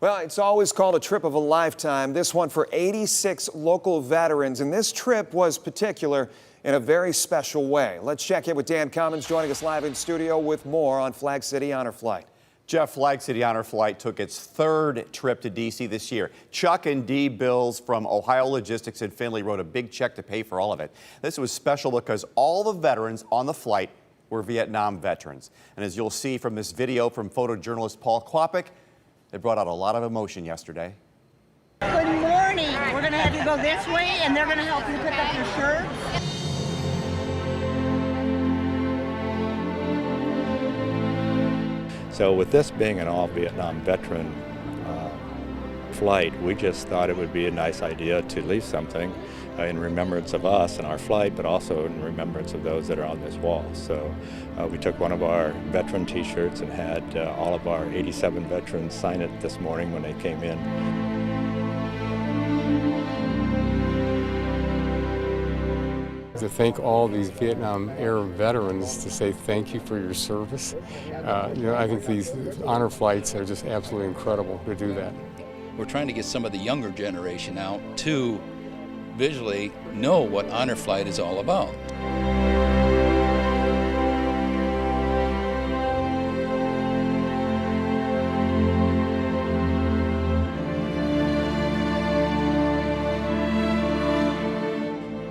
Well, it's always called a trip of a lifetime. This one for 86 local veterans, and this trip was particular in a very special way. Let's check in with Dan Cummins, joining us live in studio with more on Flag City Honor Flight. Jeff, Flag City Honor Flight took its third trip to D.C. this year. Chuck and Dee Bills from Ohio Logistics in Findlay wrote a big check to pay for all of it. This was special because all the veterans on the flight were Vietnam veterans. And as you'll see from this video from photojournalist Paul Kwapik, it brought out a lot of emotion yesterday. Good morning. We're going to have you go this way, and they're going to help you pick up your shirt. So with this being an all-Vietnam veteran flight, we just thought it would be a nice idea to leave something in remembrance of us and our flight, but also in remembrance of those that are on this wall. So we took one of our veteran t-shirts and had all of our 87 veterans sign it this morning when they came in. To thank all these Vietnam era veterans, to say thank you for your service. I think these honor flights are just absolutely incredible to do that. We're trying to get some of the younger generation out to visually know what honor flight is all about.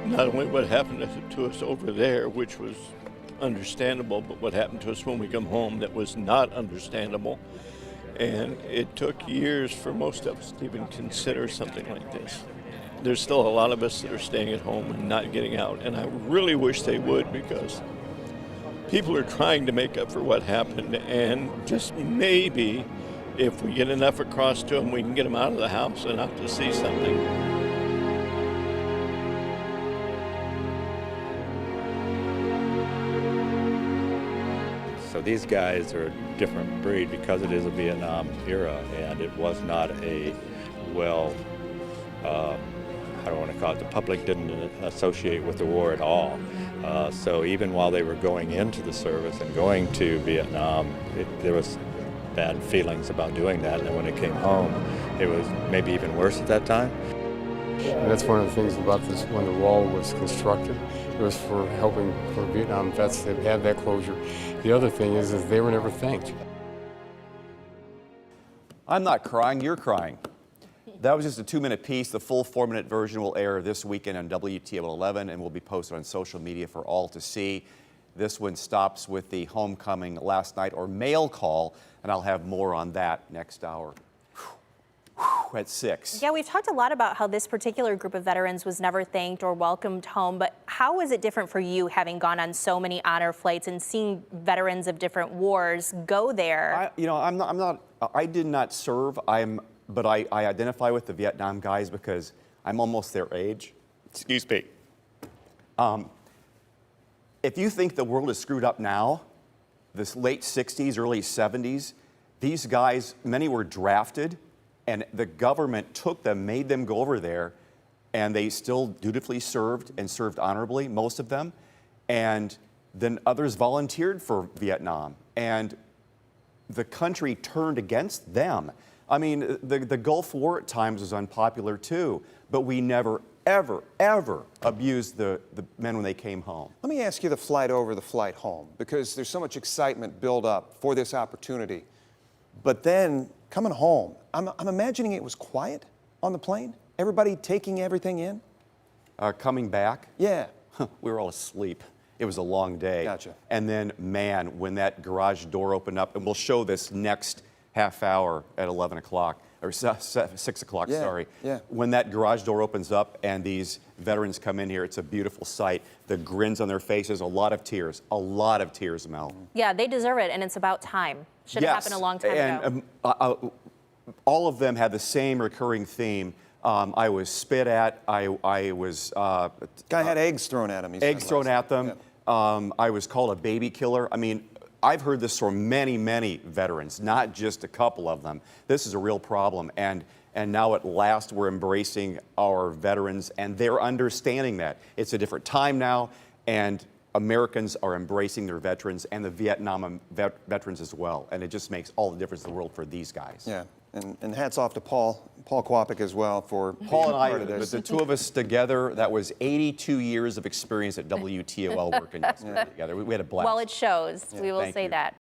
Not only what happened to us over there, which was understandable, but what happened to us when we come home that was not understandable. And it took years for most of us to even consider something like this. There's still a lot of us that are staying at home and not getting out, and I really wish they would, because people are trying to make up for what happened, and just maybe if we get enough across to them, we can get them out of the house and out to see something. So these guys are a different breed because it is a Vietnam era, and it was not a I don't want to call it, the public didn't associate with the war at all. So even while they were going into the service and going to Vietnam, there was bad feelings about doing that. And then when they came home, it was maybe even worse at that time. And that's one of the things about this, when the wall was constructed, it was for helping for Vietnam vets to have that closure. The other thing is they were never thanked. I'm not crying, you're crying. That was just a 2-minute piece. The full 4-minute version will air this weekend on WTO 11 and will be posted on social media for all to see. This one stops with the homecoming last night or mail call, and I'll have more on that next hour. At 6. Yeah, we've talked a lot about how this particular group of veterans was never thanked or welcomed home, but how is it different for you, having gone on so many honor flights and seeing veterans of different wars go there? I did not serve. But I identify with the Vietnam guys because I'm almost their age. Excuse me. If you think the world is screwed up now, this late 60s, early 70s, these guys, many were drafted, and the government took them, made them go over there, and they still dutifully served and served honorably, most of them. And then others volunteered for Vietnam, and the country turned against them. I mean, the Gulf War at times was unpopular too, but we never, ever, ever abused the men when they came home. Let me ask you the flight over, the flight home, because there's so much excitement built up for this opportunity. But then coming home, I'm imagining it was quiet on the plane? Everybody taking everything in? Coming back? Yeah. We were all asleep. It was a long day. Gotcha. And then, man, when that garage door opened up, and we'll show this next half hour at 11 o'clock, or 6 o'clock, sorry. Yeah. When that garage door opens up and these veterans come in here, it's a beautiful sight. The grins on their faces, a lot of tears, Mel. Yeah, they deserve it, and it's about time. Should have happened a long time ago. All of them had the same recurring theme. I was spit at, I was... Guy had eggs thrown at him. Eggs thrown at them. Yeah. I was called a baby killer. I mean, I've heard this from many, many veterans, not just a couple of them. This is a real problem, and now at last we're embracing our veterans, and they're understanding that. It's a different time now, and Americans are embracing their veterans and the Vietnam veterans as well, and it just makes all the difference in the world for these guys. Yeah. And hats off to Paul Kwapik as well for Paul being and I, part of but this. the two of us together, that was 82 years of experience at WTOL working together. We had a blast. Well, it shows. We will thank say you. that.